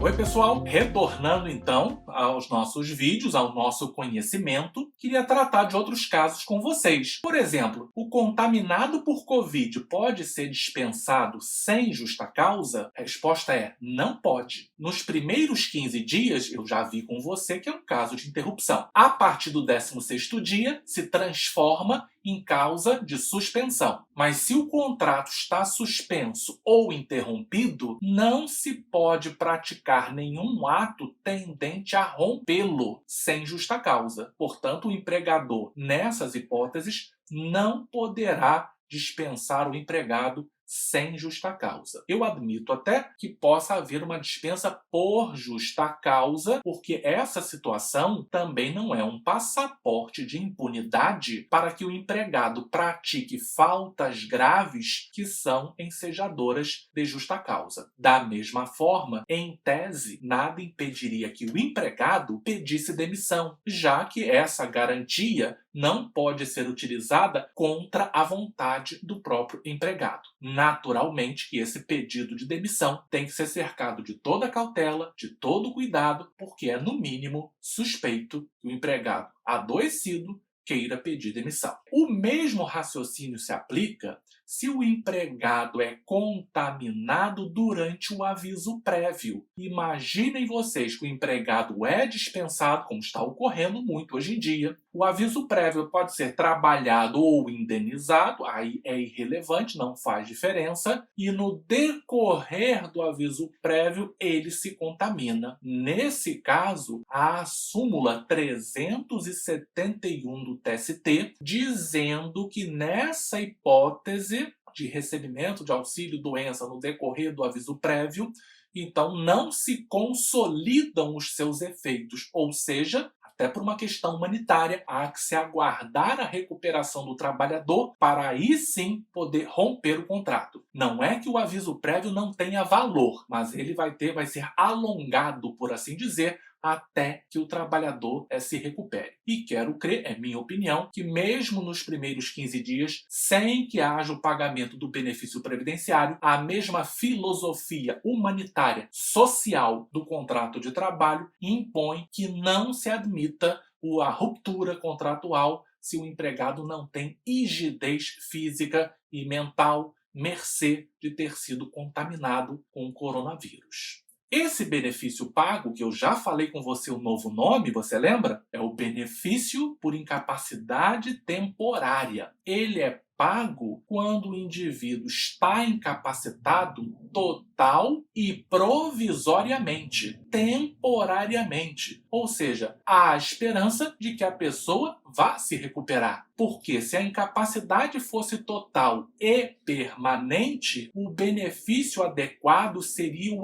Oi pessoal, retornando então aos nossos vídeos, ao nosso conhecimento, queria tratar de outros casos com vocês. Por exemplo, o contaminado por Covid pode ser dispensado sem justa causa? A resposta é não pode. Nos primeiros 15 dias, eu já vi com você que é um caso de interrupção. A partir do 16º dia, se transforma em causa de suspensão. Mas se o contrato está suspenso ou interrompido, não se pode praticar nenhum ato tendente a rompê-lo sem justa causa. Portanto, o empregador, nessas hipóteses, não poderá dispensar o empregado sem justa causa. Eu admito até que possa haver uma dispensa por justa causa, porque essa situação também não é um passaporte de impunidade para que o empregado pratique faltas graves que são ensejadoras de justa causa. Da mesma forma, em tese, nada impediria que o empregado pedisse demissão, já que essa garantia não pode ser utilizada contra a vontade do próprio empregado. Naturalmente que esse pedido de demissão tem que ser cercado de toda cautela, de todo cuidado, porque é, no mínimo, suspeito que o empregado adoecido queira pedir demissão. O mesmo raciocínio se aplica se o empregado é contaminado durante o aviso prévio. Imaginem vocês que o empregado é dispensado, como está ocorrendo muito hoje em dia. O aviso prévio pode ser trabalhado ou indenizado, aí é irrelevante, não faz diferença. E no decorrer do aviso prévio, ele se contamina. Nesse caso, a súmula 371 do TST, dizendo que nessa hipótese de recebimento de auxílio-doença no decorrer do aviso prévio, então não se consolidam os seus efeitos, ou seja, até por uma questão humanitária, há que se aguardar a recuperação do trabalhador para aí sim poder romper o contrato. Não é que o aviso prévio não tenha valor, mas ele vai ser alongado, por assim dizer, até que o trabalhador se recupere. E quero crer, é minha opinião, que mesmo nos primeiros 15 dias, sem que haja o pagamento do benefício previdenciário, a mesma filosofia humanitária, social do contrato de trabalho impõe que não se admita a ruptura contratual se o empregado não tem rigidez física e mental, mercê de ter sido contaminado com o coronavírus. Esse benefício pago, que eu já falei com você o novo nome, você lembra? É o benefício por incapacidade temporária. Ele é pago quando o indivíduo está incapacitado total e provisoriamente, temporariamente. Ou seja, há a esperança de que a pessoa vá se recuperar. Porque se a incapacidade fosse total e permanente, o benefício adequado seria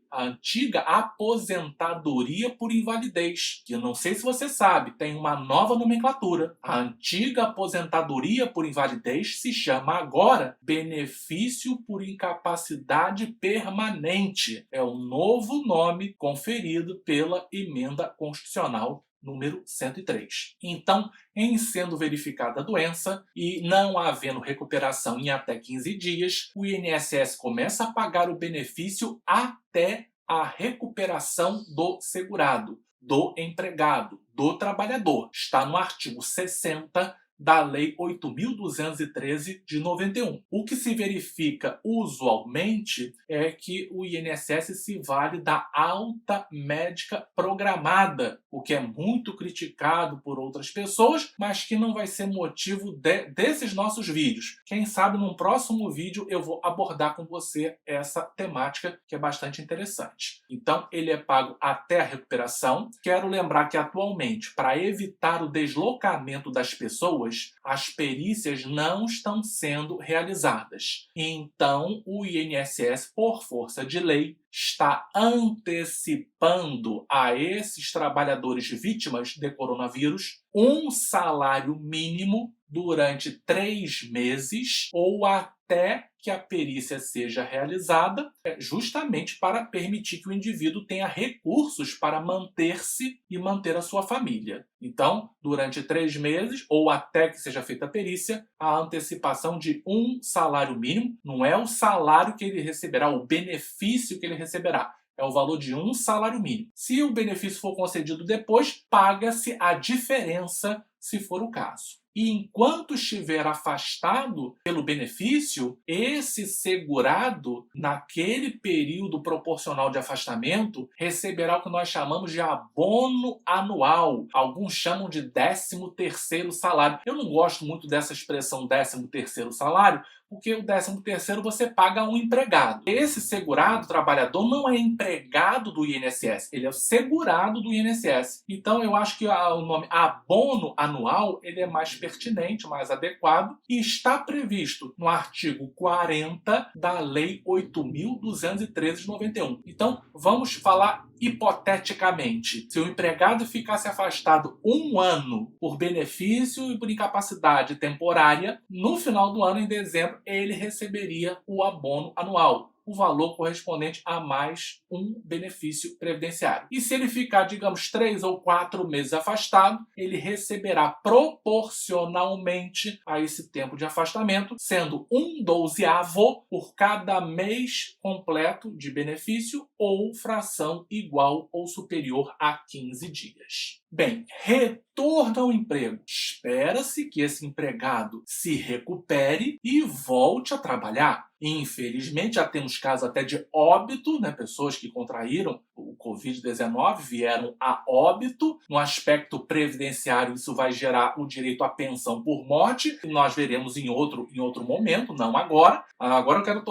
a antiga aposentadoria por invalidez, que eu não sei se você sabe, tem uma nova nomenclatura. A antiga aposentadoria por invalidez se chama agora benefício por incapacidade permanente. É o novo nome conferido pela emenda constitucional número 103. Então, em sendo verificada a doença e não havendo recuperação em até 15 dias, o INSS começa a pagar o benefício até a recuperação do segurado, do empregado, do trabalhador. Está no artigo 60 da Lei 8.213 de 91. O que se verifica usualmente é que o INSS se vale da alta médica programada, o que é muito criticado por outras pessoas, mas que não vai ser motivo desses nossos vídeos. Quem sabe num próximo vídeo eu vou abordar com você essa temática que é bastante interessante. Então, ele é pago até a recuperação. Quero lembrar que atualmente, para evitar o deslocamento das pessoas, as perícias não estão sendo realizadas. Então, o INSS, por força de lei, está antecipando a esses trabalhadores vítimas de coronavírus um salário mínimo durante 3 meses ou até que a perícia seja realizada, justamente para permitir que o indivíduo tenha recursos para manter-se e manter a sua família. Então, durante 3 meses, ou até que seja feita a perícia, a antecipação de um salário mínimo, não é o salário que ele receberá, o benefício que ele receberá, é o valor de um salário mínimo. Se o benefício for concedido depois, paga-se a diferença, se for o caso. E enquanto estiver afastado pelo benefício, esse segurado, naquele período proporcional de afastamento, receberá o que nós chamamos de abono anual. Alguns chamam de 13º salário. Eu não gosto muito dessa expressão 13º salário, porque o 13º você paga a um empregado. Esse segurado trabalhador não é empregado do INSS, ele é o segurado do INSS. Então eu acho que o nome abono anual ele é mais pertinente, mais adequado, e está previsto no artigo 40 da Lei 8.213 de 91. Então vamos falar hipoteticamente. Se o empregado ficasse afastado 1 ano por benefício e por incapacidade temporária, no final do ano, em dezembro, ele receberia o abono anual, o valor correspondente a mais um benefício previdenciário. E se ele ficar, digamos, 3 ou 4 meses afastado, ele receberá proporcionalmente a esse tempo de afastamento, sendo 1/12º por cada mês completo de benefício ou fração igual ou superior a 15 dias. Bem, retorno ao emprego. Espera-se que esse empregado se recupere e volte a trabalhar. Infelizmente, já temos casos até de óbito, né? Pessoas que contraíram o Covid-19 vieram a óbito. No aspecto previdenciário, isso vai gerar o direito à pensão por morte. Nós veremos em outro momento, não agora. Agora eu quero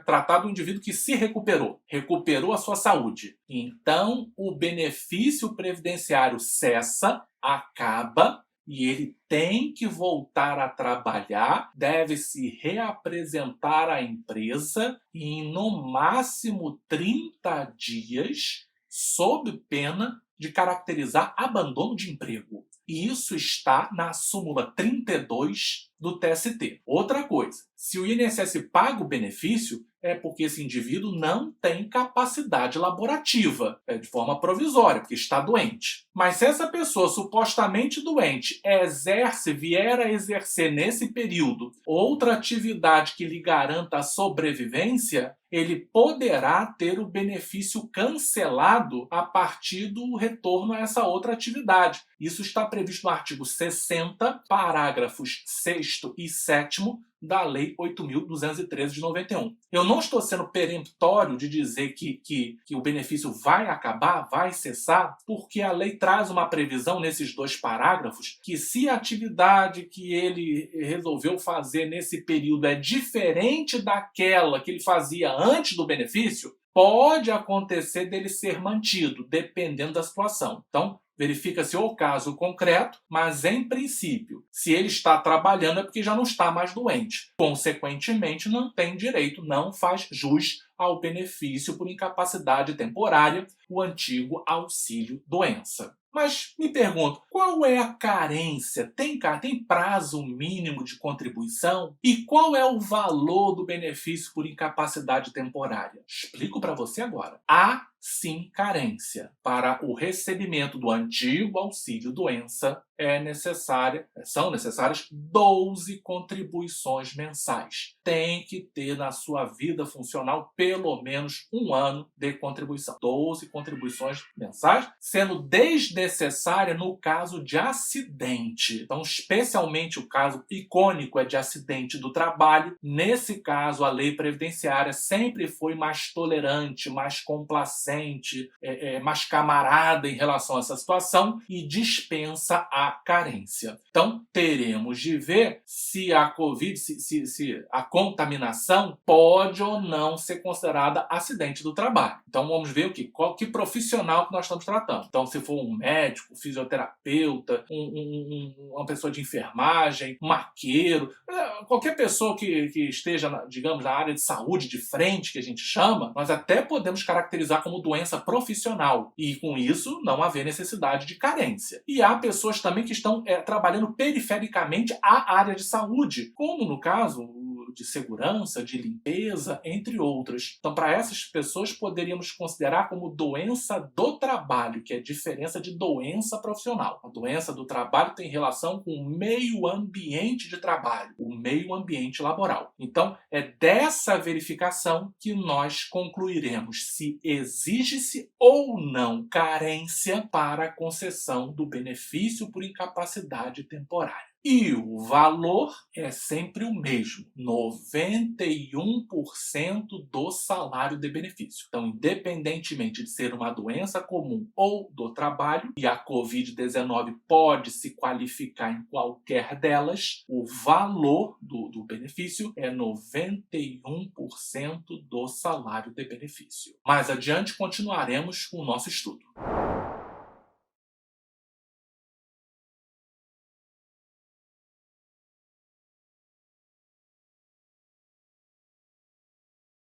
tratar do indivíduo que se recuperou a sua saúde. Então, o benefício previdenciário cessa, acaba, e ele tem que voltar a trabalhar, deve se reapresentar à empresa em, no máximo, 30 dias, sob pena de caracterizar abandono de emprego. E isso está na súmula 32 do TST. Outra coisa, se o INSS paga o benefício, é porque esse indivíduo não tem capacidade laborativa, de forma provisória, porque está doente. Mas se essa pessoa supostamente doente vier a exercer nesse período outra atividade que lhe garanta a sobrevivência, ele poderá ter o benefício cancelado a partir do retorno a essa outra atividade. Isso está previsto no artigo 60, parágrafos 6º e 7º da Lei 8.213 de 91. Eu não estou sendo peremptório de dizer que o benefício vai acabar, vai cessar, porque a lei traz uma previsão nesses 2 parágrafos que, se a atividade que ele resolveu fazer nesse período é diferente daquela que ele fazia antes do benefício, pode acontecer dele ser mantido, dependendo da situação. Então, verifica-se o caso concreto, mas, em princípio, se ele está trabalhando é porque já não está mais doente. Consequentemente, não tem direito, não faz jus ao benefício por incapacidade temporária, o antigo auxílio-doença. Mas me pergunto, qual é a carência? Tem prazo mínimo de contribuição? E qual é o valor do benefício por incapacidade temporária? Explico para você agora. Há sim carência. Para o recebimento do antigo auxílio-doença, são necessárias 12 contribuições mensais. Tem que ter na sua vida funcional pelo menos 1 ano de contribuição. 12 contribuições mensais, sendo desnecessária no caso de acidente. Então, especialmente o caso icônico é de acidente do trabalho. Nesse caso, a lei previdenciária sempre foi mais tolerante, mais complacente, mais camarada em relação a essa situação e dispensa a carência. Então, teremos de ver se a Covid, se a contaminação pode ou não ser considerada acidente do trabalho. Então, vamos ver que profissional que nós estamos tratando. Então, se for um médico, fisioterapeuta, uma pessoa de enfermagem, um maqueiro, qualquer pessoa que esteja, digamos, na área de saúde de frente, que a gente chama, nós até podemos caracterizar como doença profissional e, com isso, não haver necessidade de carência. E há pessoas também que estão trabalhando perifericamente à área de saúde, como no caso de segurança, de limpeza, entre outras. Então, para essas pessoas, poderíamos considerar como doença do trabalho, que é a diferença de doença profissional. A doença do trabalho tem relação com o meio ambiente de trabalho, o meio ambiente laboral. Então, é dessa verificação que nós concluiremos se exige-se ou não carência para a concessão do benefício por incapacidade temporária. E o valor é sempre o mesmo, 91% do salário de benefício. Então, independentemente de ser uma doença comum ou do trabalho, e a Covid-19 pode se qualificar em qualquer delas, o valor do benefício é 91% do salário de benefício. Mais adiante, continuaremos com o nosso estudo.